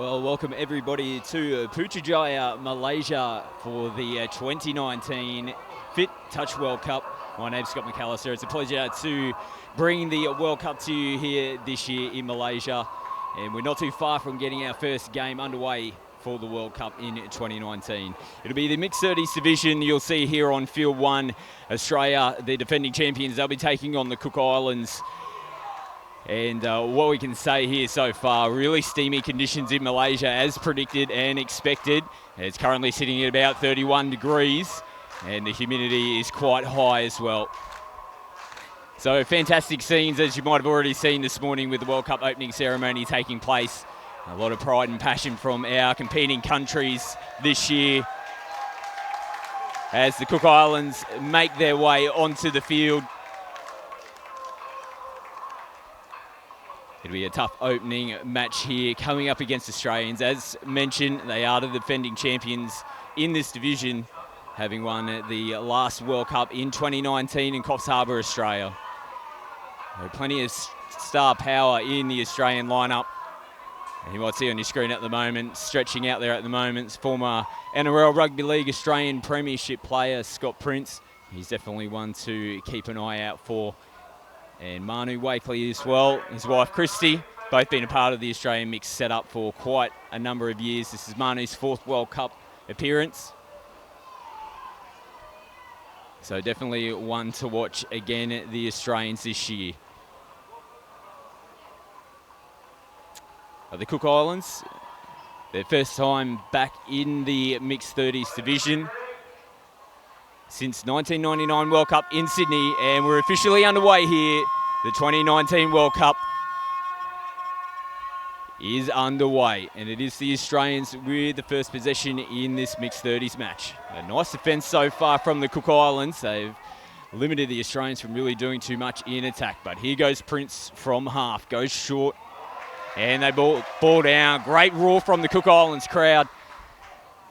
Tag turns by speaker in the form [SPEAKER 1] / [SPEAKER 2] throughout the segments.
[SPEAKER 1] Well, welcome everybody to Putrajaya, Malaysia for the 2019 Fit Touch World Cup. My name's Scott McAllister. It's a pleasure to bring the World Cup to you here this year in Malaysia. And we're not too far from getting our first game underway for the World Cup in 2019. It'll be the mixed 30s division. You'll see here on field one, Australia, the defending champions, they'll be taking on the Cook Islands. And what we can say here so far, really steamy conditions in Malaysia as predicted and expected. It's currently sitting at about 31 degrees and the humidity is quite high as well. So fantastic scenes, as you might have already seen this morning with the World Cup opening ceremony taking place. A lot of pride and passion from our competing countries this year as the Cook Islands make their way onto the field. It'll be a tough opening match here coming up against Australians. As mentioned, they are the defending champions in this division, having won the last World Cup in 2019 in Coffs Harbour, Australia. Plenty of star power in the Australian lineup. And you might see on your screen at the moment, stretching out there at the moment, former NRL Rugby League Australian Premiership player Scott Prince. He's definitely one to keep an eye out for. And Manu Wakely as well, his wife Christy, both been a part of the Australian mix setup for quite a number of years. This is Manu's fourth World Cup appearance. So definitely one to watch again, the Australians this year. The Cook Islands, their first time back in the mixed 30s division since 1999 World Cup in Sydney, and we're officially underway here. The 2019 World Cup is underway, and it is the Australians with the first possession in this mixed 30s match. A nice defence so far from the Cook Islands. They've limited the Australians from really doing too much in attack, but here goes Prince from half, goes short, and they ball down. Great roar from the Cook Islands crowd.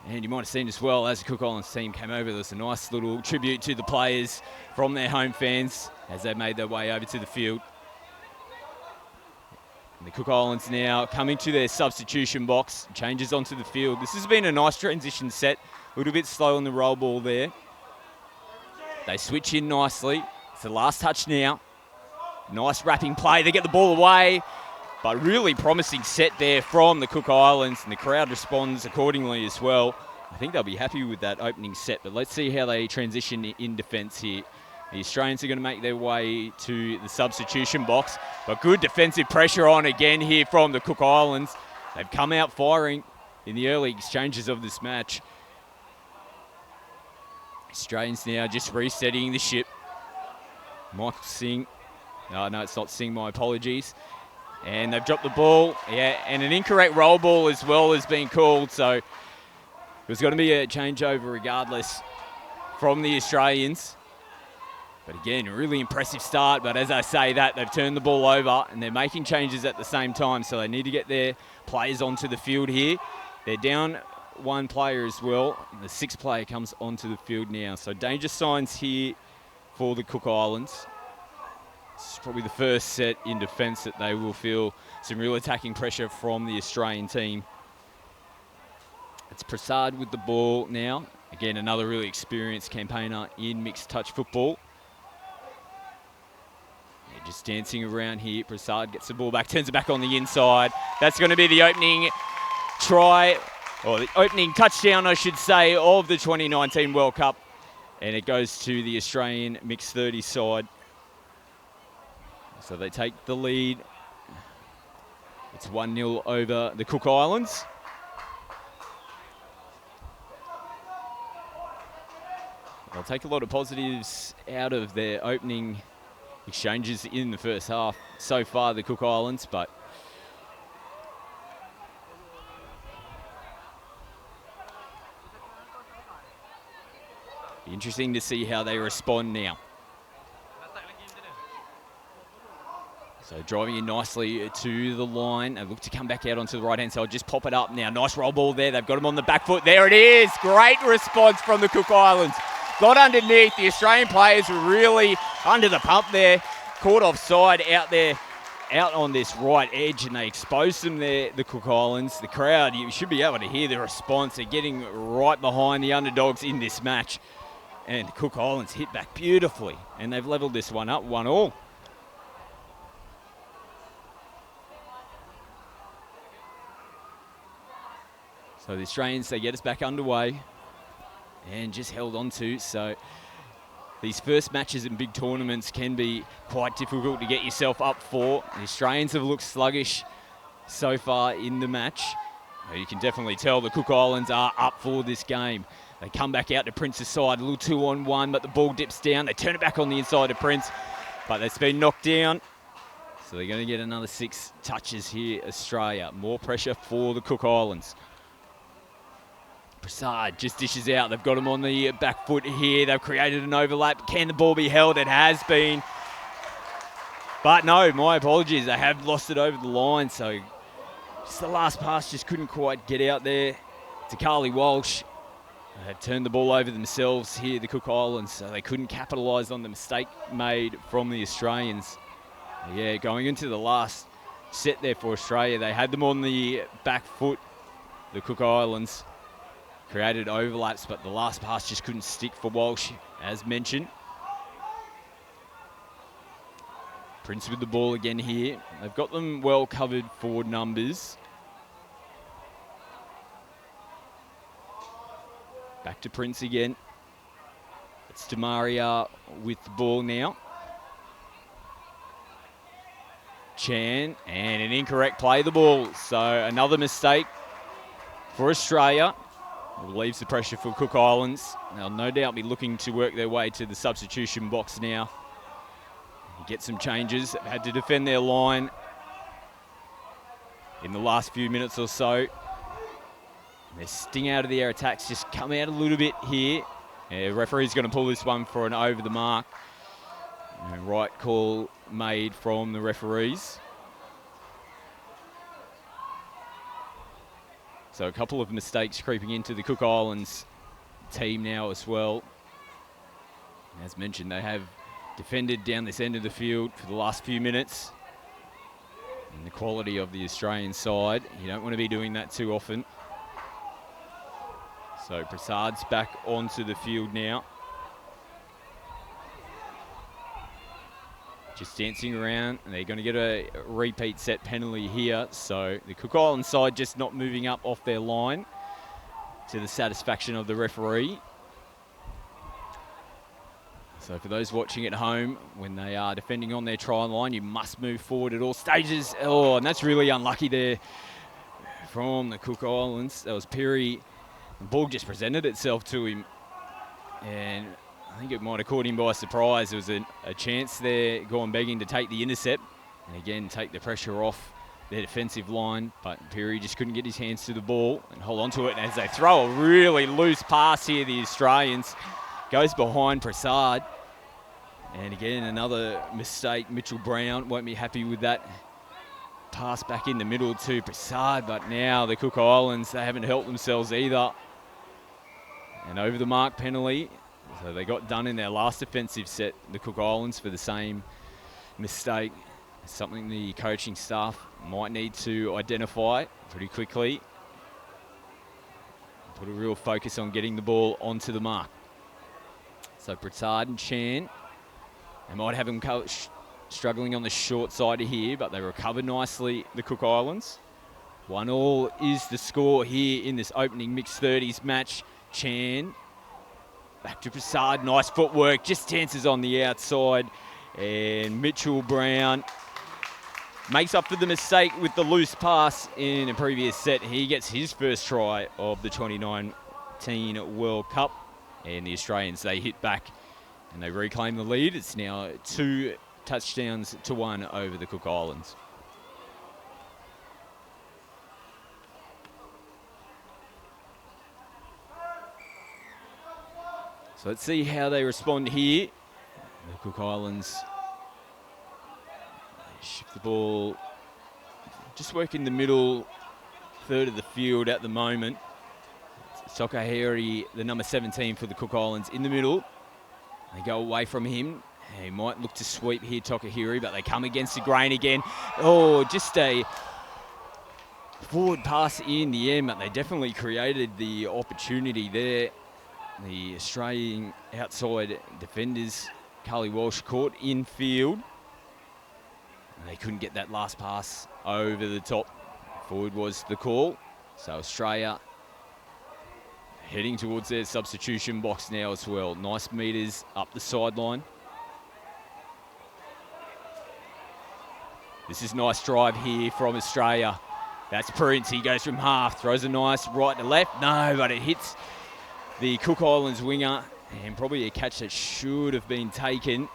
[SPEAKER 1] And you might have seen as well, as the Cook Islands team came over, there's a nice little tribute to the players from their home fans as they made their way over to the field. And the Cook Islands now coming to their substitution box, changes onto the field. This has been a nice transition set, a little bit slow on the roll ball there. They switch in nicely. It's the last touch now. Nice wrapping play, they get the ball away. But really promising set there from the Cook Islands, and the crowd responds accordingly as well. I think they'll be happy with that opening set, but let's see how they transition in defence here. The Australians are going to make their way to the substitution box, but good defensive pressure on again here from the Cook Islands. They've come out firing in the early exchanges of this match. Australians now just resetting the ship. Michael Singh. No, it's not Singh, my apologies. And they've dropped the ball, and an incorrect roll ball as well has been called. So there's going to be a changeover regardless from the Australians. But again, a really impressive start. But as I say that, they've turned the ball over and they're making changes at the same time. So they need to get their players onto the field here. They're down one player as well. The sixth player comes onto the field now. So danger signs here for the Cook Islands. It's probably the first set in defence that they will feel some real attacking pressure from the Australian team. It's Prasad with the ball now. Again, another really experienced campaigner in mixed touch football. Yeah, just dancing around here. Prasad gets the ball back, turns it back on the inside. That's going to be the opening try, or the opening touchdown, I should say, of the 2019 World Cup. And it goes to the Australian mixed 30 side. So they take the lead. It's 1-0 over the Cook Islands. They'll take a lot of positives out of their opening exchanges in the first half so far, the Cook Islands, but be interesting to see how they respond now. So driving in nicely to the line. They look to come back out onto the right-hand side. Just pop it up now. Nice roll ball there. They've got him on the back foot. There it is. Great response from the Cook Islands. Got underneath. The Australian players were really under the pump there. Caught offside out there out on this right edge and they expose them there, the Cook Islands. The crowd, you should be able to hear the response. They're getting right behind the underdogs in this match. And the Cook Islands hit back beautifully. And they've levelled this one up, 1-1. So the Australians, they get us back underway and just held on to. So these first matches in big tournaments can be quite difficult to get yourself up for. The Australians have looked sluggish so far in the match. You can definitely tell the Cook Islands are up for this game. They come back out to Prince's side, a little 2-on-1, but the ball dips down. They turn it back on the inside of Prince, but it's been knocked down. So they're going to get another 6 touches here, Australia. More pressure for the Cook Islands. Prasad just dishes out. They've got him on the back foot here. They've created an overlap. Can the ball be held? It has been. But no, my apologies. They have lost it over the line. So just the last pass just couldn't quite get out there to Carly Walsh. They've turned the ball over themselves here, the Cook Islands, so they couldn't capitalise on the mistake made from the Australians. Yeah, going into the last set there for Australia, they had them on the back foot, the Cook Islands. Created overlaps, but the last pass just couldn't stick for Walsh, as mentioned. Prince with the ball again here. They've got them well covered for numbers. Back to Prince again. It's Demaria with the ball now. Chan, and an incorrect play of the ball. So another mistake for Australia. Relieves the pressure for Cook Islands. They'll no doubt be looking to work their way to the substitution box now. Get some changes. They've had to defend their line in the last few minutes or so. Their sting out of the air attacks just come out a little bit here. Yeah, referee's going to pull this one for an over the mark. And right call made from the referees. So a couple of mistakes creeping into the Cook Islands team now as well. As mentioned, they have defended down this end of the field for the last few minutes. And the quality of the Australian side, you don't want to be doing that too often. So Prasad's back onto the field now. Just dancing around, and they're going to get a repeat set penalty here. So the Cook Islands side just not moving up off their line to the satisfaction of the referee. So for those watching at home, when they are defending on their try line, you must move forward at all stages. Oh, and that's really unlucky there from the Cook Islands. That was Perry. The ball just presented itself to him, and I think it might have caught him by surprise. There was a chance there, going begging to take the intercept, and again take the pressure off their defensive line, but Perry just couldn't get his hands to the ball and hold on to it. And as they throw a really loose pass here, the Australians, goes behind Prasad. And again, another mistake. Mitchell Brown won't be happy with that pass back in the middle to Prasad, but now the Cook Islands, they haven't helped themselves either. And over the mark penalty. So they got done in their last offensive set, the Cook Islands, for the same mistake. It's something the coaching staff might need to identify pretty quickly. Put a real focus on getting the ball onto the mark. So Prasad and Chan, they might have them struggling on the short side of here, but they recover nicely, the Cook Islands. 1-1 is the score here in this opening mixed 30s match. Chan back to Prasad, nice footwork, just dances on the outside. And Mitchell Brown makes up for the mistake with the loose pass in a previous set. He gets his first try of the 2019 World Cup. And the Australians, they hit back and they reclaim the lead. It's now 2 touchdowns to 1 over the Cook Islands. So let's see how they respond here. The Cook Islands shift the ball, just work in the middle third of the field at the moment. Sokaheri, the number 17 for the Cook Islands, in the middle. They go away from him, He might look to sweep here, Takahiri, but they come against the grain again. Oh, just a forward pass in the end, but they definitely created the opportunity there. The Australian outside defenders, Carly Walsh, caught in field. And they couldn't get that last pass over the top. Forward was the call. So Australia heading towards their substitution box now as well. Nice meters up the sideline. This is nice drive here from Australia. That's Prince. He goes from half, throws a nice right to left. No, but it hits the Cook Islands winger, and probably a catch that should have been taken.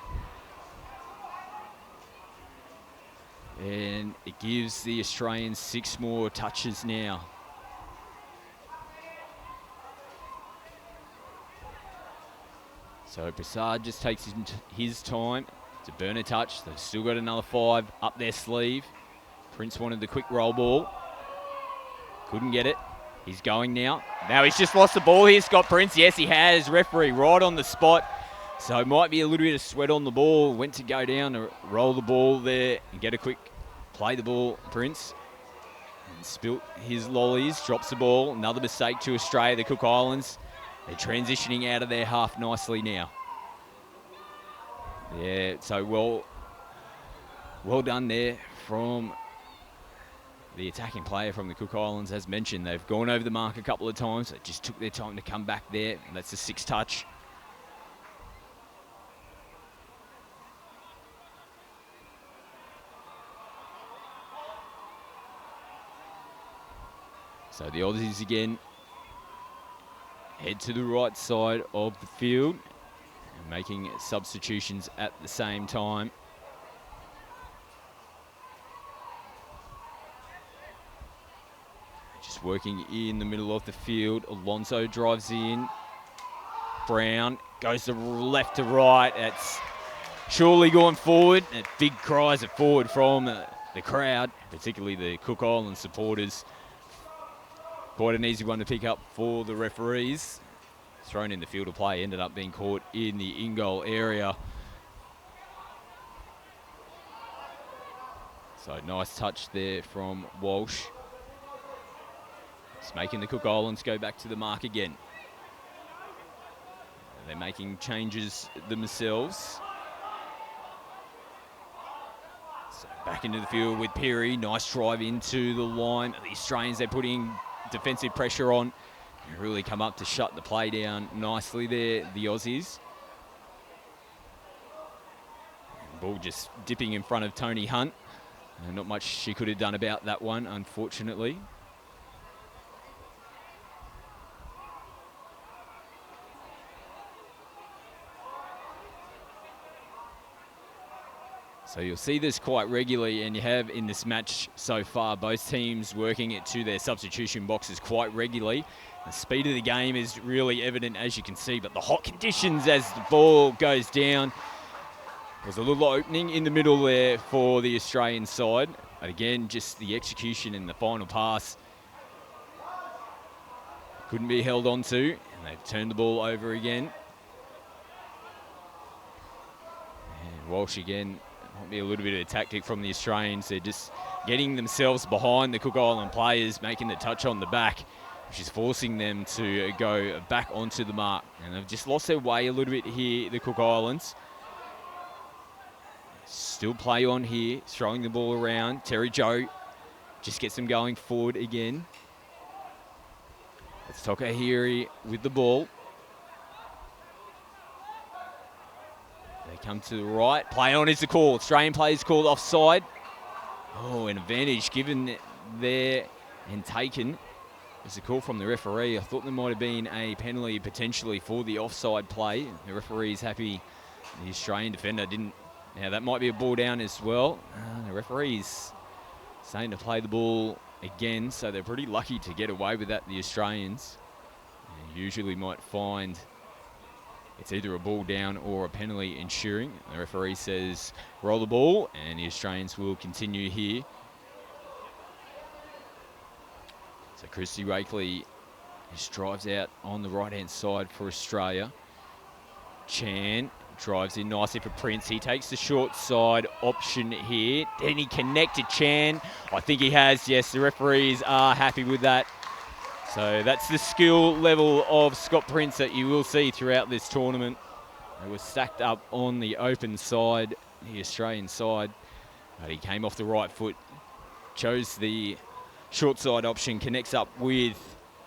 [SPEAKER 1] And it gives the Australians 6 more touches now. So Prasad just takes his time to burn a touch. They've still got another 5 up their sleeve. Prince wanted the quick roll ball. Couldn't get it. He's going now. Now he's just lost the ball here, Scott Prince. Yes, he has. Referee right on the spot. So it might be a little bit of sweat on the ball. Went to go down to roll the ball there and get a quick play the ball, Prince. And spilt his lollies, drops the ball. Another mistake to Australia, the Cook Islands. They're transitioning out of their half nicely now. Yeah, so well done there from the attacking player from the Cook Islands. As mentioned, they've gone over the mark a couple of times. They just took their time to come back there. And that's a 6 touch. So the Aussies again head to the right side of the field and making substitutions at the same time. Just working in the middle of the field. Alonso drives in. Brown goes to left to right. That's surely going forward. And big cries of forward from the crowd, particularly the Cook Islands supporters. Quite an easy one to pick up for the referees. Thrown in the field of play, ended up being caught in the in-goal area. So nice touch there from Walsh. It's making the Cook Islands go back to the mark again. They're making changes themselves. So back into the field with Perry. Nice drive into the line. The Australians, they're putting defensive pressure on. They really come up to shut the play down nicely there, the Aussies. Ball just dipping in front of Tony Hunt. Not much she could have done about that one, unfortunately. So you'll see this quite regularly, and you have in this match so far, both teams working it to their substitution boxes quite regularly. The speed of the game is really evident, as you can see, but the hot conditions as the ball goes down. There's a little opening in the middle there for the Australian side. But again, just the execution and the final pass couldn't be held on to, and they've turned the ball over again. And Walsh again. Might be a little bit of a tactic from the Australians. They're just getting themselves behind the Cook Island players, making the touch on the back, which is forcing them to go back onto the mark. And they've just lost their way a little bit here, the Cook Islands. Still play on here, throwing the ball around. Terry Joe just gets them going forward again. It's Takahiri with the ball. They come to the right. Play on is the call. Australian players called offside. Oh, an advantage given there and taken. It's a call from the referee. I thought there might have been a penalty potentially for the offside play. The referee's happy the Australian defender didn't. Now that might be a ball down as well. The referee's saying to play the ball again, so they're pretty lucky to get away with that, the Australians. They usually might find it's either a ball down or a penalty ensuing. The referee says roll the ball, and the Australians will continue here. So Christy Rakeley just drives out on the right-hand side for Australia. Chan drives in nicely for Prince. He takes the short side option here. Then he connected Chan. I think he has. Yes, the referees are happy with that. So that's the skill level of Scott Prince that you will see throughout this tournament. They were stacked up on the open side, the Australian side. But he came off the right foot, chose the short side option, connects up with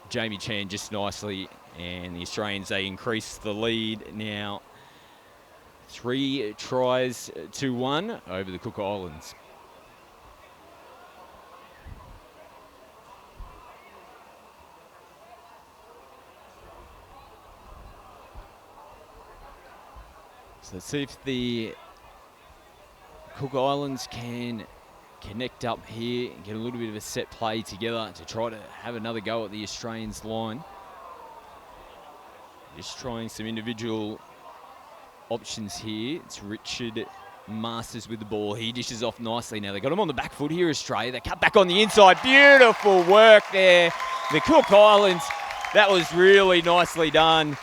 [SPEAKER 1] Jamie Chan just nicely. And the Australians, they increase the lead now. 3 tries to 1 over the Cook Islands. So let's see if the Cook Islands can connect up here and get a little bit of a set play together to try to have another go at the Australians line. Just trying some individual options here. It's Richard Masters with the ball. He dishes off nicely now. They got him on the back foot here, Australia. They cut back on the inside. Beautiful work there. The Cook Islands, that was really nicely done.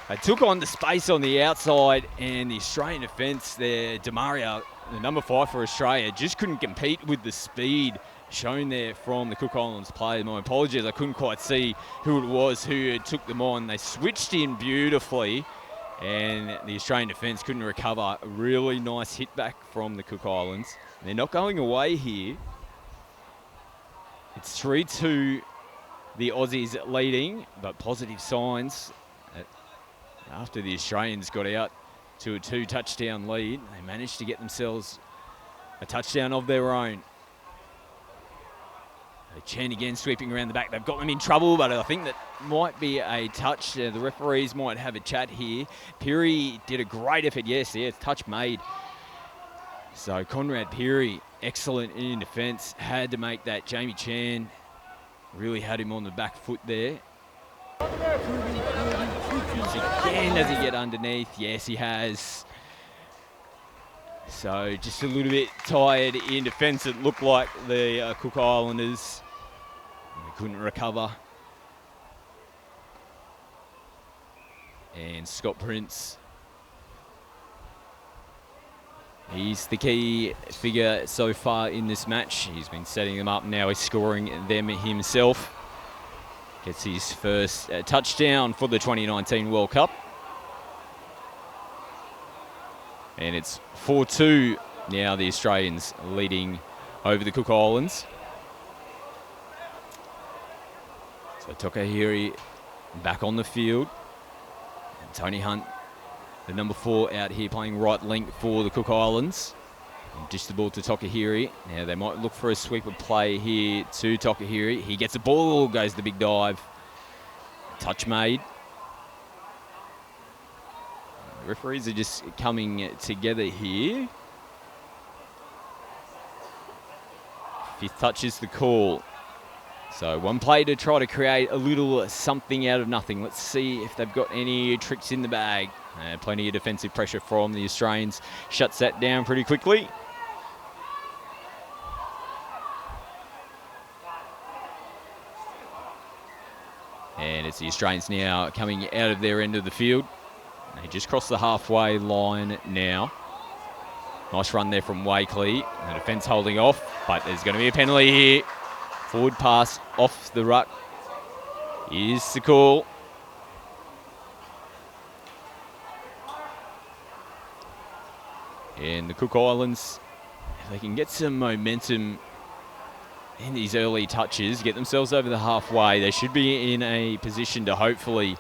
[SPEAKER 1] They took on the space on the outside, and the Australian defence there, Demaria, the number 5 for Australia, just couldn't compete with the speed shown there from the Cook Islands player. My apologies, I couldn't quite see who it was who took them on. They switched in beautifully, and the Australian defence couldn't recover. A really nice hit back from the Cook Islands. They're not going away here. It's 3-2, the Aussies leading, but positive signs. After the Australians got out to a 2-touchdown lead, they managed to get themselves a touchdown of their own. Chen again sweeping around the back. They've got them in trouble, but I think that might be a touch. The referees might have a chat here. Peary did a great effort. Yes, touch made. So Conrad Peary, excellent in defence. Had to make that. Jamie Chan really had him on the back foot there. Again, does he get underneath? Yes, he has. So just a little bit tired in defence. It looked like the Cook Islanders. They couldn't recover. And Scott Prince, he's the key figure so far in this match. He's been setting them up. Now he's scoring them himself. Gets his first touchdown for the 2019 World Cup. And it's 4-2 now, the Australians leading over the Cook Islands. So Tokahiri back on the field. And Tony Hunt, the number 4, out here playing right link for the Cook Islands. And dish the ball to Tokahiri. Now they might look for a sweeper play here to Tokahiri. He gets the ball, goes the big dive. Touch made. The referees are just coming together here. 5th touch is the call. So one play to try to create a little something out of nothing. Let's see if they've got any tricks in the bag. Plenty of defensive pressure from the Australians. Shuts that down pretty quickly. And it's the Australians now coming out of their end of the field. They just crossed the halfway line now. Nice run there from Wakely. The defence holding off, but there's going to be a penalty here. Forward pass off the ruck is the call. And the Cook Islands, if they can get some momentum in these early touches, get themselves over the halfway, they should be in a position to hopefully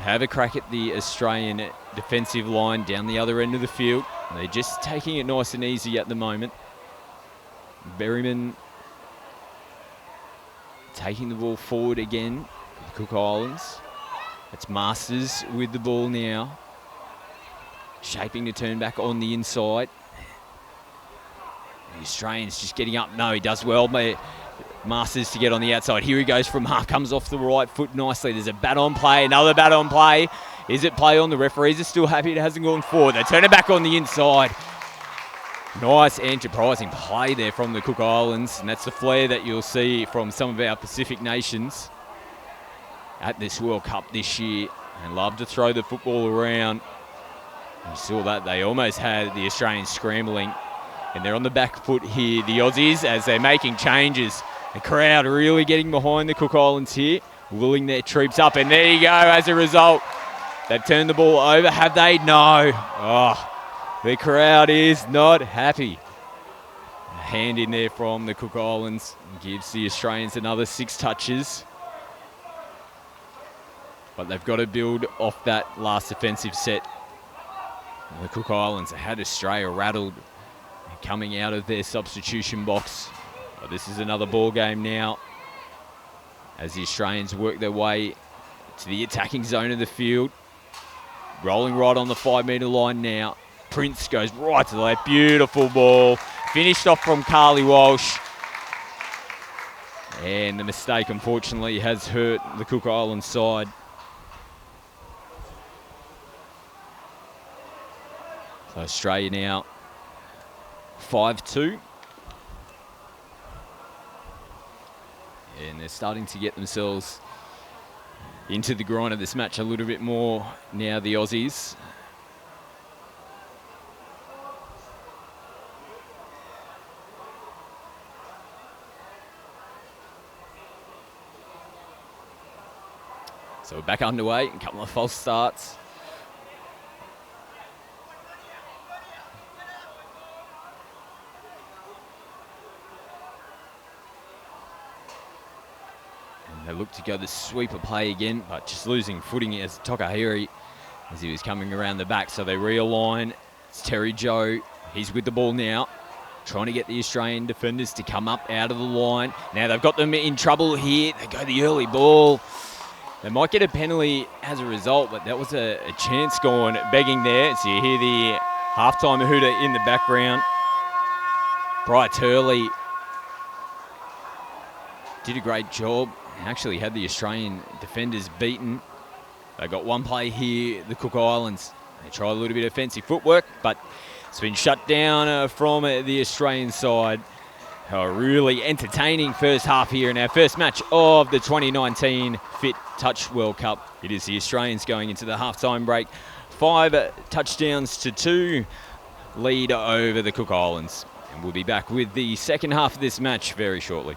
[SPEAKER 1] have a crack at the Australian defensive line down the other end of the field. They're just taking it nice and easy at the moment. Berryman taking the ball forward again for the Cook Islands. It's Masters with the ball now. Shaping to turn back on the inside. The Australians just getting up. No, he does well. Masters to get on the outside. Here he goes from half. Comes off the right foot nicely. There's a bat on play. Another bat on play. Is it play on? The referees are still happy it hasn't gone forward. They turn it back on the inside. Nice enterprising play there from the Cook Islands. And that's the flair that you'll see from some of our Pacific nations at this World Cup this year. and love to throw the football around. You saw that they almost had the Australians scrambling, and they're on the back foot here, the Aussies, as they're making changes. The crowd really getting behind the Cook Islands here, willing their troops up, and there you go. As a result, they've turned the ball over. Have they? No. Oh, the crowd is not happy. A hand in there from the Cook Islands gives the Australians another 6 touches. But they've got to build off that last offensive set. The Cook Islands had Australia rattled coming out of their substitution box. But this is another ball game now as the Australians work their way to the attacking zone of the field. Rolling right on the 5-metre line now. Prince goes right to the left. Beautiful ball. Finished off from Carly Walsh. And the mistake, unfortunately, has hurt the Cook Islands side. So Australia now 5-2. And they're starting to get themselves into the grind of this match a little bit more now, the Aussies. So we're back underway, a couple of false starts. They look to go the sweeper play again, but just losing footing as Tokahiri as he was coming around the back. So they realign. It's Terry Joe. He's with the ball now, trying to get the Australian defenders to come up out of the line. Now they've got them in trouble here. They go the early ball. They might get a penalty as a result, but that was a chance gone begging there. So you hear the halftime hooter in the background. Bri Turley did a great job. Actually had the Australian defenders beaten. They got one play here, the Cook Islands. They tried a little bit of fancy footwork, but it's been shut down from the Australian side. A really entertaining first half here in our first match of the 2019 Fit Touch World Cup. It is the Australians going into the halftime break. 5 touchdowns to 2 lead over the Cook Islands. And we'll be back with the second half of this match very shortly.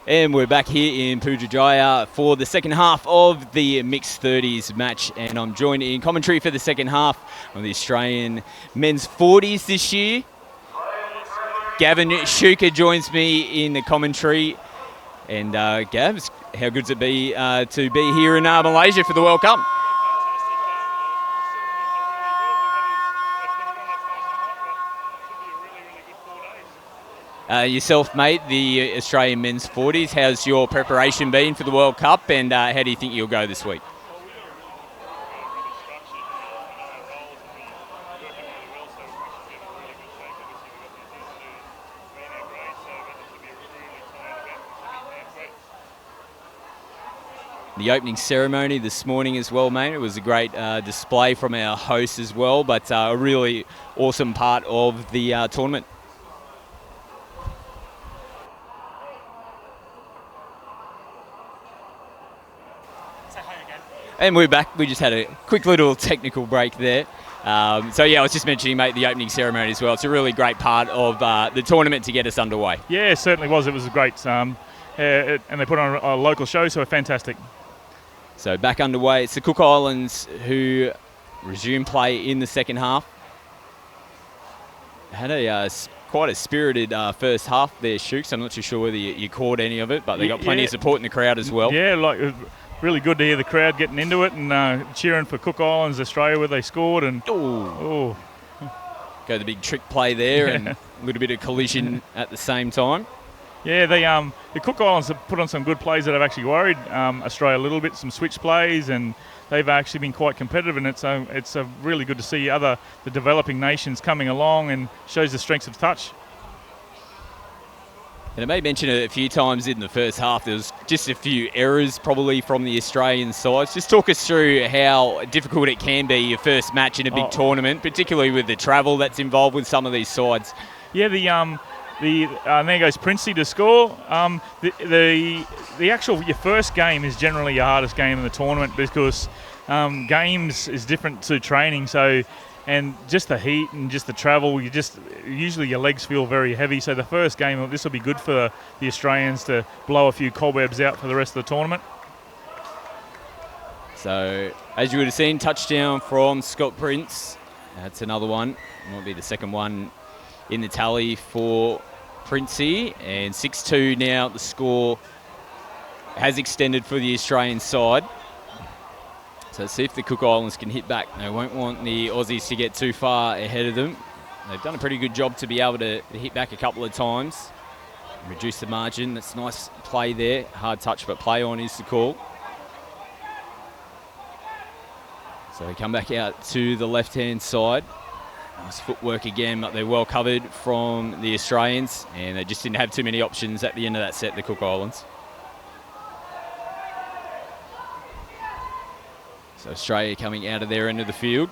[SPEAKER 1] And we're back here in Putrajaya for the second half of the mixed 30s match, and I'm joined in commentary for the second half on the Australian men's 40s this year. Gavin Shuker joins me in the commentary. And Gav, how good's it be to be here in Malaysia for the World Cup? Yourself, mate, the Australian men's 40s, how's your preparation been for the World Cup, and how do you think you'll go this week? The opening ceremony this morning as well, mate. It was a great display from our hosts as well, but a really awesome part of the tournament. And we're back. We just had a quick little technical break there. So, yeah, I was just mentioning, mate, the opening ceremony as well. It's a really great part of the tournament to get us underway.
[SPEAKER 2] Yeah, it certainly was. It was great. And they put on a local show, so fantastic.
[SPEAKER 1] So, back underway. It's the Cook Islands who resume play in the second half. Had a quite a spirited first half there, Shooks. I'm not too sure whether you caught any of it, but they got plenty of support in the crowd as well.
[SPEAKER 2] Yeah, really good to hear the crowd getting into it and cheering for Cook Islands, Australia, where they scored. And
[SPEAKER 1] go the big trick play there, and a little bit of collision at the same time.
[SPEAKER 2] Yeah, the Cook Islands have put on some good plays that have actually worried Australia a little bit. Some switch plays, and they've actually been quite competitive. And it's really good to see the developing nations coming along, and shows the strengths of touch.
[SPEAKER 1] And I may mention it a few times in the first half, there was just a few errors probably from the Australian side. Just talk us through how difficult it can be, your first match in a big tournament, particularly with the travel that's involved with some of these sides.
[SPEAKER 2] Yeah, there goes Princey to score. The actual your first game is generally your hardest game in the tournament, because games is different to training. So, and just the heat and just the travel, usually your legs feel very heavy. So the first game, this will be good for the Australians to blow a few cobwebs out for the rest of the tournament.
[SPEAKER 1] So, as you would have seen, touchdown from Scott Prince. That's another one. It might be the second one in the tally for Princey. And 6-2 now. The score has extended for the Australian side. So let's see if the Cook Islands can hit back. They won't want the Aussies to get too far ahead of them. They've done a pretty good job to be able to hit back a couple of times, reduce the margin. That's nice play there. Hard touch, but play on is the call. So they come back out to the left-hand side. Nice footwork again, but they're well covered from the Australians, and they just didn't have too many options at the end of that set, the Cook Islands. So Australia coming out of their end of the field.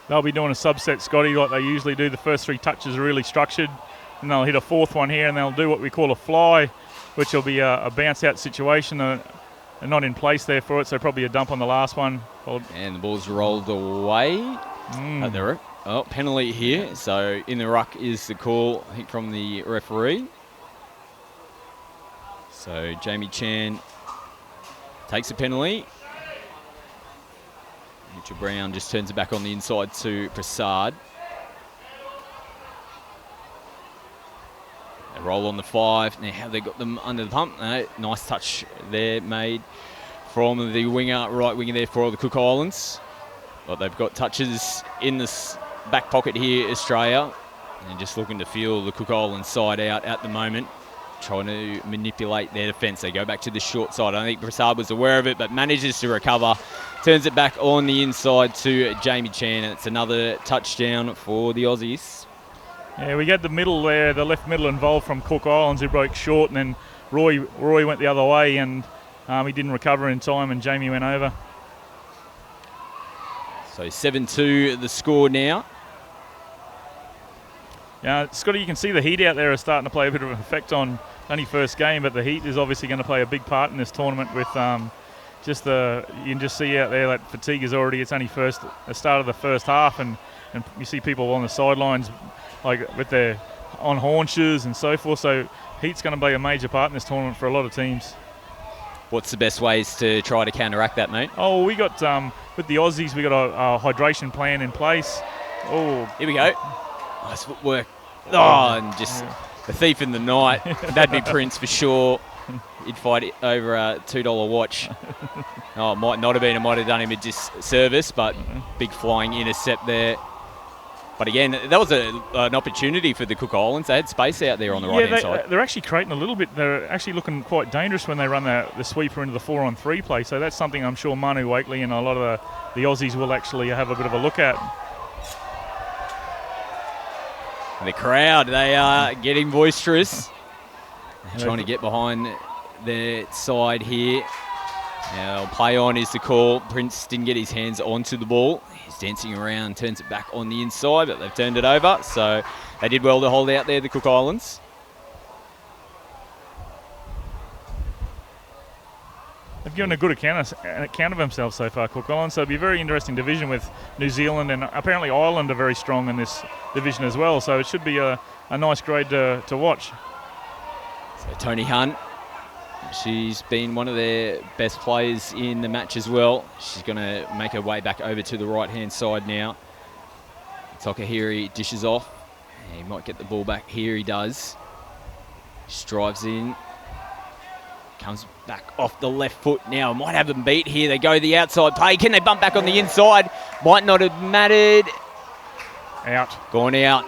[SPEAKER 2] They'll be doing a subset, Scotty, like they usually do. The first three touches are really structured, and they'll hit a fourth one here, and they'll do what we call a fly, which will be a bounce-out situation. They're not in place there for it, so probably a dump on the last one.
[SPEAKER 1] And the ball's rolled away. Penalty here. So in the ruck is the call, I think, from the referee. So Jamie Chan takes a penalty. Mitchell Brown just turns it back on the inside to Prasad. They roll on the 5. Now, how they got them under the pump? Nice touch there made from the right winger there for the Cook Islands. But they've got touches in this back pocket here, Australia. And just looking to feel the Cook Islands side out at the moment, trying to manipulate their defence. They go back to the short side. I think Prasad was aware of it, but manages to recover. Turns it back on the inside to Jamie Chan, and it's another touchdown for the Aussies.
[SPEAKER 2] Yeah, we got the middle there, the left middle involved from Cook Islands, who broke short, and then Roy went the other way, and he didn't recover in time, and Jamie went over.
[SPEAKER 1] So 7-2 the score now.
[SPEAKER 2] Yeah, Scotty, you can see the heat out there is starting to play a bit of an effect on only first game, but the heat is obviously going to play a big part in this tournament with you can just see out there that fatigue is already, it's only the start of the first half, and you see people on the sidelines like with their on haunches and so forth. So heat's going to be a major part in this tournament for a lot of teams.
[SPEAKER 1] What's the best ways to try to counteract that, mate?
[SPEAKER 2] Oh, we got with the Aussies, we got a hydration plan in place. Oh,
[SPEAKER 1] here we go. Nice footwork. Oh, and just the thief in the night. That'd be Prince for sure. He'd fight it over a $2 watch. Oh, it might not have been. It might have done him a disservice, but big flying intercept there. But again, that was an opportunity for the Cook Islands. They had space out there on the right-hand side.
[SPEAKER 2] They're actually creating a little bit. They're actually looking quite dangerous when they run the sweeper into the 4-on-3 play. So that's something I'm sure Manu Wakely and a lot of the Aussies will actually have a bit of a look at.
[SPEAKER 1] The crowd, they are getting boisterous. They're trying to get behind their side here. Now, play on is the call. Prince didn't get his hands onto the ball. He's dancing around, turns it back on the inside, but they've turned it over. So they did well to hold out there, the Cook Islands.
[SPEAKER 2] They've given a good account of themselves so far, Cook Islands. So it'll be a very interesting division with New Zealand, and apparently Ireland are very strong in this division as well. So it should be a nice grade to watch.
[SPEAKER 1] So Tony Hunt. She's been one of their best players in the match as well. She's going to make her way back over to the right-hand side now. Takahiri dishes off. He might get the ball back here. He does. Strives in. Comes back off the left foot now. Might have them beat here. They go the outside play. Can they bump back on the inside? Might not have mattered.
[SPEAKER 2] Out.
[SPEAKER 1] Gone out.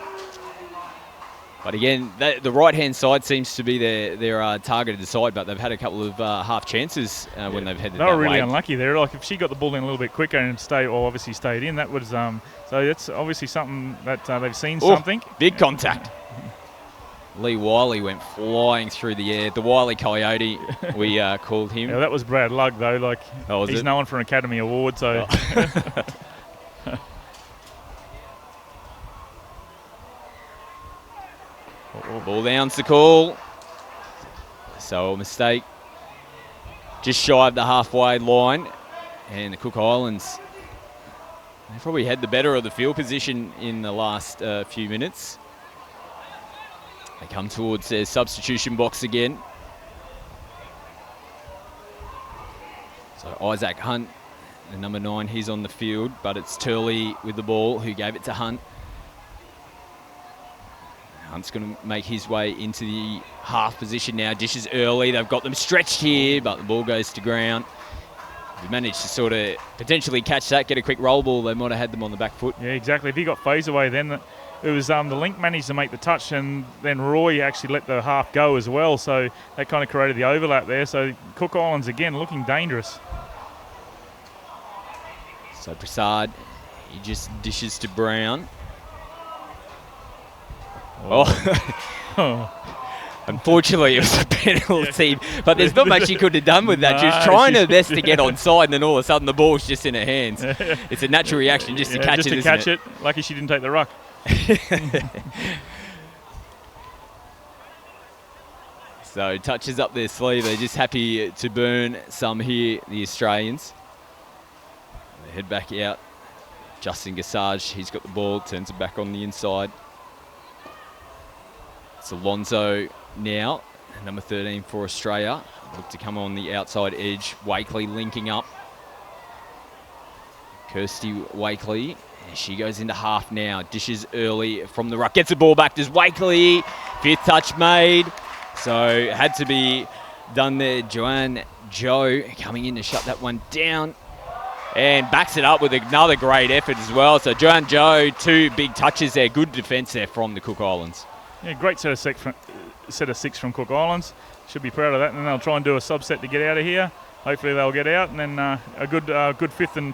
[SPEAKER 1] But again, the right-hand side seems to be their targeted side, but they've had a couple of half chances when they've headed that way.
[SPEAKER 2] They were really unlucky there. Like if she got the ball in a little bit quicker and obviously stayed in, that was so that's obviously something that they've seen something.
[SPEAKER 1] Big contact. Lee Wiley went flying through the air. The Wiley Coyote, we called him.
[SPEAKER 2] Yeah, that was Brad Lugg though. Like he's known for an Academy Award, so. Oh.
[SPEAKER 1] Ball down's the call. So a mistake. Just shy of the halfway line. And the Cook Islands, they probably had the better of the field position in the last few minutes. They come towards their substitution box again. So Isaac Hunt, the number 9, he's on the field, but it's Turley with the ball who gave it to Hunt. Hunt's going to make his way into the half position now. Dishes early. They've got them stretched here, but the ball goes to ground. If you managed to sort of potentially catch that, get a quick roll ball, they might have had them on the back foot.
[SPEAKER 2] Yeah, exactly. If he got phased away then, it was the link managed to make the touch, and then Roy actually let the half go as well. So that kind of created the overlap there. So Cook Islands, again, looking dangerous.
[SPEAKER 1] So Prasad, he just dishes to Brown. Unfortunately, it was a penalty, but there's not much she could have done with that. She was trying her best to get onside, and then all of a sudden the ball's just in her hands. It's a natural reaction just to catch it.
[SPEAKER 2] Lucky she didn't take the ruck.
[SPEAKER 1] So touches up their sleeve. They're just happy to burn some here, the Australians. They head back out. Justin Gassage, he's got the ball, turns it back on the inside. It's Alonso now, number 13 for Australia. Look to come on the outside edge. Wakely linking up. Kirsty Wakely. She goes into half now. Dishes early from the ruck. Gets the ball back. Does Wakely. 5th touch made. So had to be done there. Joanne Joe coming in to shut that one down. And backs it up with another great effort as well. So Joanne Joe, 2 big touches there. Good defence there from the Cook Islands.
[SPEAKER 2] Yeah, great set of 6 from Cook Islands. Should be proud of that. And then they'll try and do a subset to get out of here. Hopefully they'll get out. And then a good fifth and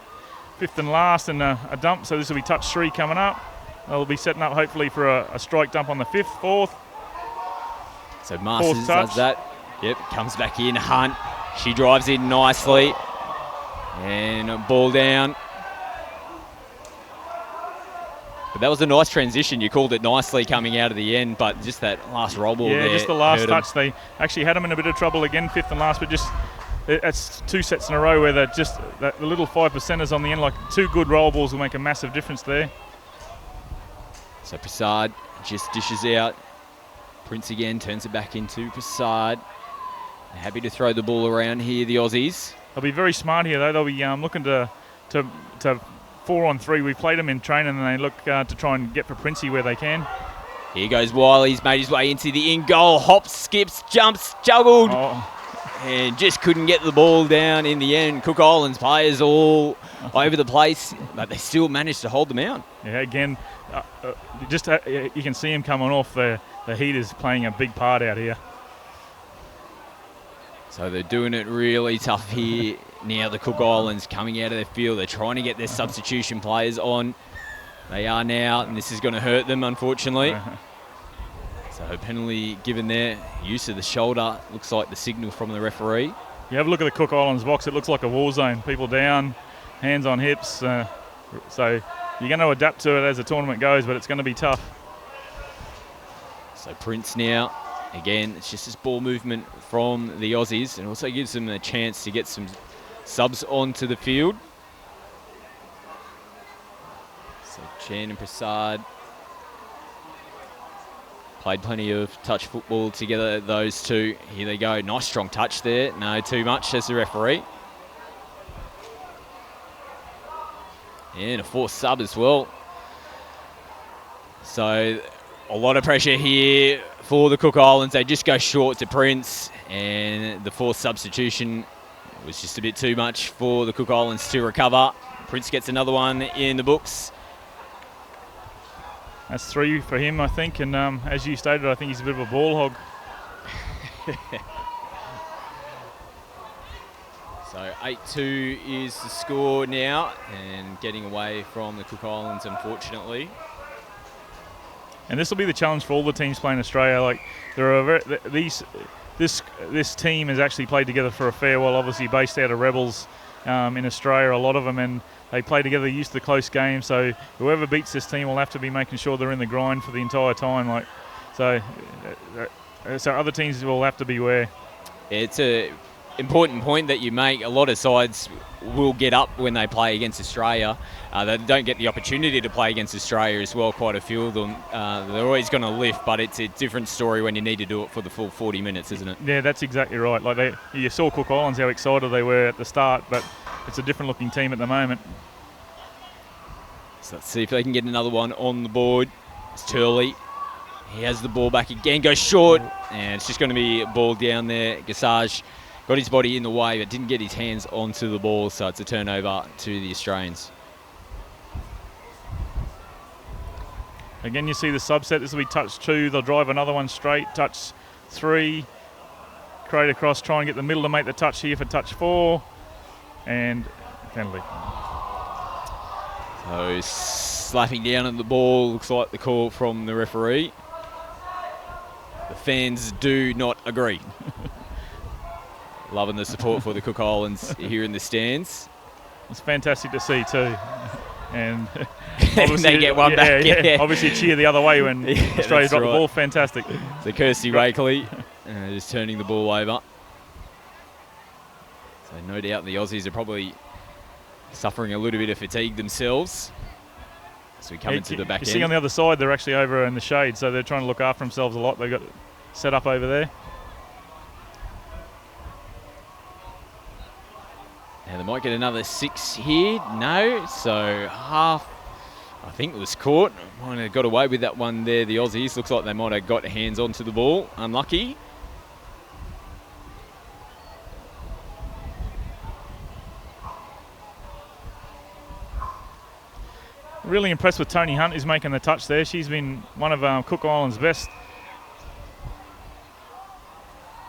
[SPEAKER 2] last and a dump. So this will be touch 3 coming up. They'll be setting up hopefully for a strike dump on the 5th, 4th.
[SPEAKER 1] So Masters does that. Yep, comes back in. Hunt. She drives in nicely. And a ball down. But that was a nice transition. You called it nicely coming out of the end, but just that last roll ball there.
[SPEAKER 2] Yeah, just the last touch. They actually had them in a bit of trouble again, 5th and last, but just it's 2 sets in a row where they're just the little 5%ers on the end, like 2 good roll balls will make a massive difference there.
[SPEAKER 1] So Prasad just dishes out. Prince again turns it back into Prasad. Happy to throw the ball around here, the Aussies.
[SPEAKER 2] They'll be very smart here, though. They'll be looking to 4-on-3. We played them in training, and they look to try and get for Princey where they can.
[SPEAKER 1] Here goes Wiley. He's made his way into the in-goal. Hops, skips, jumps, juggled. And just couldn't get the ball down in the end. Cook Islands players all over the place, but they still managed to hold them out.
[SPEAKER 2] Yeah, again, you can see him coming off. The heat is playing a big part out here.
[SPEAKER 1] So they're doing it really tough here. Now the Cook Islands coming out of their field. They're trying to get their substitution players on. They are now, and this is going to hurt them, unfortunately. So penalty given there. Use of the shoulder. Looks like the signal from the referee.
[SPEAKER 2] You have a look at the Cook Islands box. It looks like a war zone. People down, hands on hips. So you're going to adapt to it as the tournament goes, but it's going to be tough.
[SPEAKER 1] So Prince now. Again, it's just this ball movement from the Aussies, and also gives them a chance to get some subs onto the field. So Chan and Prasad played plenty of touch football together, those two. Here they go. Nice strong touch there. No, too much, says the referee. And a forced sub as well. So a lot of pressure here for the Cook Islands. They just go short to Prince, and the forced substitution was just a bit too much for the Cook Islands to recover. Prince gets another one in the books.
[SPEAKER 2] That's 3 for him, I think, and as you stated, I think he's a bit of a ball hog.
[SPEAKER 1] So 8-2 is the score now, and getting away from the Cook Islands, unfortunately.
[SPEAKER 2] And this will be the challenge for all the teams playing Australia. Like this team has actually played together for a fair while. Obviously based out of Rebels in Australia, a lot of them, and they play together, used to close games. So whoever beats this team will have to be making sure they're in the grind for the entire time. So other teams will have to beware.
[SPEAKER 1] It's a important point that you make. A lot of sides will get up when they play against Australia. They don't get the opportunity to play against Australia as well, quite a few of them. They're always going to lift, but it's a different story when you need to do it for the full 40 minutes, isn't it?
[SPEAKER 2] Yeah, that's exactly right. You saw Cook Islands, how excited they were at the start, but it's a different looking team at the moment.
[SPEAKER 1] So let's see if they can get another one on the board. It's Turley. He has the ball back again, goes short, and it's just going to be a ball down there. Gassage got his body in the way, but didn't get his hands onto the ball, so it's a turnover to the Australians.
[SPEAKER 2] Again, you see the subset. This will be touch 2. They'll drive another one straight. Touch 3. Create across, try and get the middle to make the touch here for touch 4. And penalty.
[SPEAKER 1] So slapping down at the ball, looks like the call from the referee. The fans do not agree. Loving the support for the Cook Islands here in the stands.
[SPEAKER 2] It's fantastic to see too. And
[SPEAKER 1] they get one back. Yeah.
[SPEAKER 2] Obviously cheer the other way when Australia drop the ball. Fantastic.
[SPEAKER 1] So Kirsty Wakely just turning the ball over. So no doubt the Aussies are probably suffering a little bit of fatigue themselves. So we come into the back end.
[SPEAKER 2] You see on the other side, they're actually over in the shade, so they're trying to look after themselves a lot. They've got set up over there.
[SPEAKER 1] Now they might get another 6 here. No, so half, I think it was caught. Might have got away with that one there, the Aussies. Looks like they might have got hands onto the ball. Unlucky.
[SPEAKER 2] Really impressed with Tony Hunt, who's making the touch there. She's been one of Cook Island's best.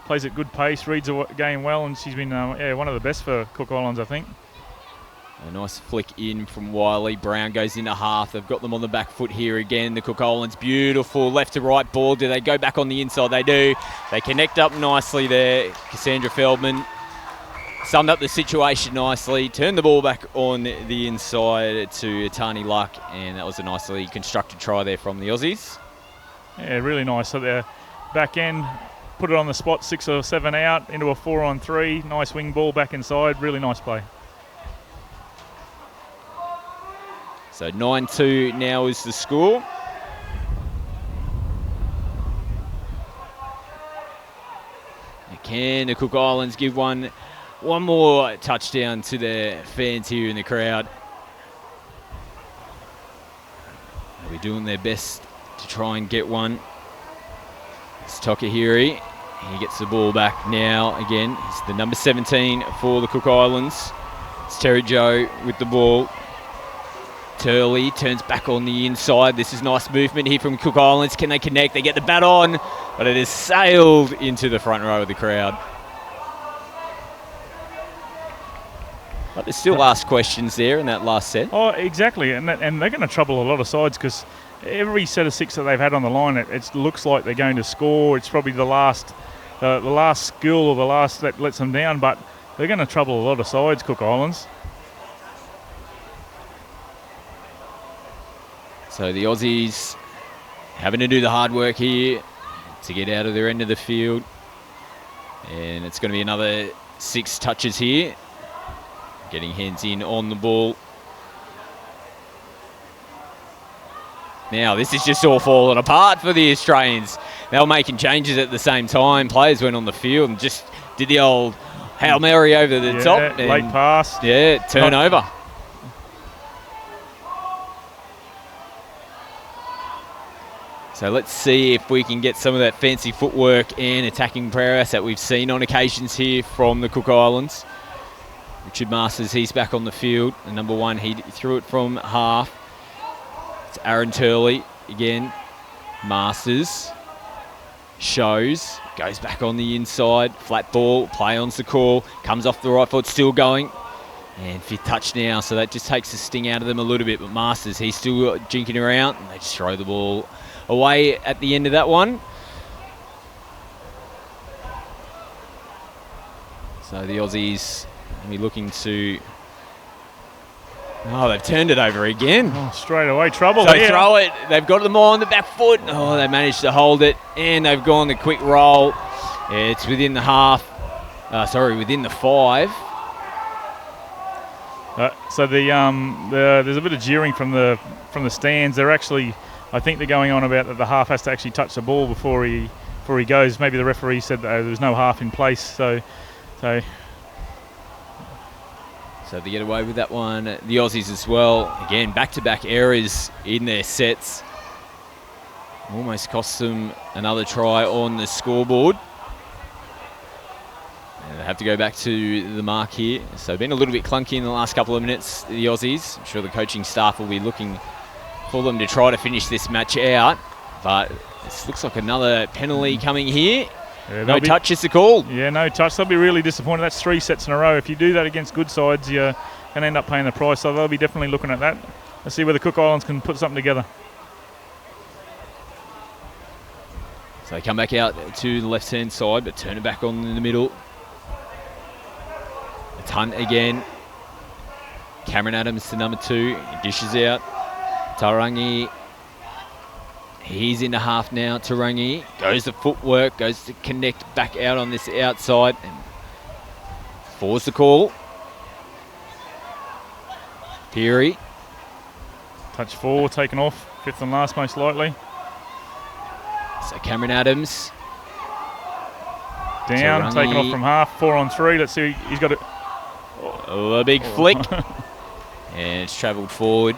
[SPEAKER 2] Plays at good pace, reads the game well, and she's been one of the best for Cook Islands, I think.
[SPEAKER 1] A nice flick in from Wiley. Brown goes into half. They've got them on the back foot here again. The Cook Islands, beautiful left to right ball. Do they go back on the inside? They do. They connect up nicely there. Cassandra Feldman summed up the situation nicely. Turned the ball back on the inside to Tani Luck, and that was a nicely constructed try there from the Aussies.
[SPEAKER 2] Yeah, really nice. So their back end, put it on the spot, 6 or 7 out into a 4-on-3. Nice wing ball back inside. Really nice play.
[SPEAKER 1] So 9-2 now is the score. Can the Cook Islands give one more touchdown to their fans here in the crowd? They're doing their best to try and get one. It's Takahiri. He gets the ball back now again. He's the number 17 for the Cook Islands. It's Terry Joe with the ball. Turley turns back on the inside. This is nice movement here from Cook Islands. Can they connect? They get the bat on, but it has sailed into the front row of the crowd. But there's still last questions there in that last set.
[SPEAKER 2] Oh, exactly, and they're going to trouble a lot of sides because every set of 6 that they've had on the line, it looks like they're going to score. It's probably the last skill or the last that lets them down, but they're going to trouble a lot of sides, Cook Islands.
[SPEAKER 1] So the Aussies having to do the hard work here to get out of their end of the field. And it's going to be another 6 touches here. Getting hands in on the ball. Now this is just all falling apart for the Australians. They were making changes at the same time. Players went on the field and just did the old Hail Mary over the top.
[SPEAKER 2] Late pass.
[SPEAKER 1] Yeah, turnover. So let's see if we can get some of that fancy footwork and attacking prowess that we've seen on occasions here from the Cook Islands. Richard Masters, he's back on the field. The number 1, he threw it from half. It's Aaron Turley again. Masters shows, goes back on the inside. Flat ball, play on's the call. Comes off the right foot, still going. And 5th touch now, so that just takes the sting out of them a little bit. But Masters, he's still jinking around. And they just throw the ball away at the end of that one. So the Aussies will be looking to... Oh, they've turned it over again.
[SPEAKER 2] Oh, straight away, trouble
[SPEAKER 1] so
[SPEAKER 2] there.
[SPEAKER 1] Throw it. They've got them on the back foot. Oh, they managed to hold it. And they've gone the quick roll. It's within the half. Within the 5.
[SPEAKER 2] So there's a bit of jeering from the stands. They're actually... I think they're going on about that the half has to actually touch the ball before he goes. Maybe the referee said that there was no half in place. So they
[SPEAKER 1] get away with that one. The Aussies as well. Again, back-to-back errors in their sets. Almost cost them another try on the scoreboard. And they have to go back to the mark here. So been a little bit clunky in the last couple of minutes, the Aussies. I'm sure the coaching staff will be looking for them to try to finish this match out, but this looks like another penalty coming here. Yeah, no touch is the call.
[SPEAKER 2] Yeah, no touch. They'll be really disappointed. That's 3 sets in a row. If you do that against good sides, you're going to end up paying the price. So they'll be definitely looking at that. Let's see whether Cook Islands can put something together.
[SPEAKER 1] So they come back out to the left-hand side, but turn it back on in the middle. It's Hunt again. Cameron Adams to number 2. He dishes out. Tarangi, he's into half now. Tarangi goes to footwork, goes to connect back out on this outside and force the call. Peary.
[SPEAKER 2] Touch 4, taken off. 5th and last most likely.
[SPEAKER 1] So Cameron Adams.
[SPEAKER 2] Down,
[SPEAKER 1] Tarangi.
[SPEAKER 2] taken off from half. 4 on 3. Let's see, he's got it.
[SPEAKER 1] A big flick. And it's travelled forward.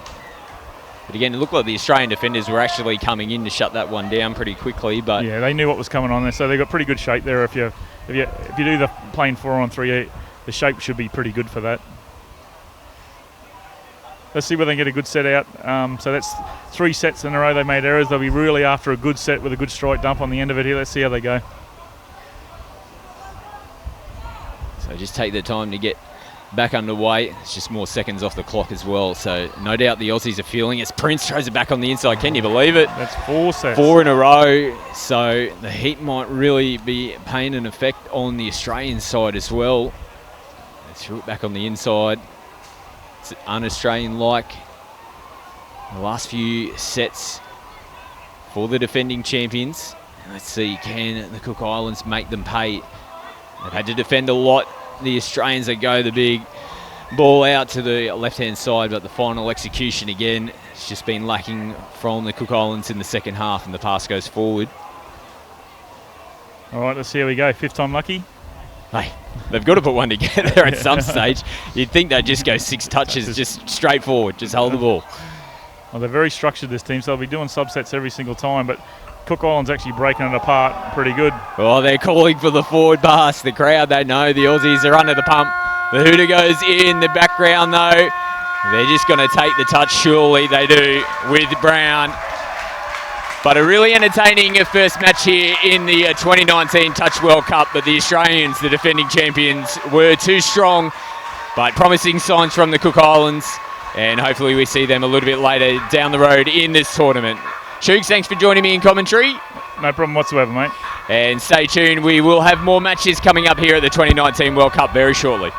[SPEAKER 1] But again, it looked like the Australian defenders were actually coming in to shut that one down pretty quickly. But
[SPEAKER 2] yeah, they knew what was coming on there, so they got pretty good shape there. If you do the plain 4 on 3, the shape should be pretty good for that. Let's see whether they get a good set out. So that's 3 sets in a row they made errors. They'll be really after a good set with a good strike dump on the end of it here. Let's see how they go.
[SPEAKER 1] So just take their time to get back underway. It's just more seconds off the clock as well. So no doubt the Aussies are feeling it. Prince throws it back on the inside. Can you believe it?
[SPEAKER 2] That's 4 sets.
[SPEAKER 1] 4 in a row. So the heat might really be paying an effect on the Australian side as well. They threw it back on the inside. It's un-Australian-like. The last few sets for the defending champions. Let's see, can the Cook Islands make them pay? They've had to defend a lot. The Australians, they go the big ball out to the left-hand side, but the final execution again, it's just been lacking from the Cook Islands in the second half, and the pass goes forward.
[SPEAKER 2] All right, let's see how we go. 5th time lucky.
[SPEAKER 1] Hey, they've got to put one together at some stage. You'd think they'd just go 6 touches, just straight forward, just hold the ball.
[SPEAKER 2] Well, they're very structured, this team, so they'll be doing subsets every single time, but Cook Island's actually breaking it apart pretty good.
[SPEAKER 1] Oh, they're calling for the forward pass. The crowd, they know the Aussies are under the pump. The hooter goes in the background, though. They're just going to take the touch, surely they do, with Brown. But a really entertaining first match here in the 2019 Touch World Cup. But the Australians, the defending champions, were too strong. But promising signs from the Cook Islands. And hopefully we see them a little bit later down the road in this tournament. Shooks, thanks for joining me in commentary.
[SPEAKER 2] No problem whatsoever, mate.
[SPEAKER 1] And stay tuned. We will have more matches coming up here at the 2019 World Cup very shortly.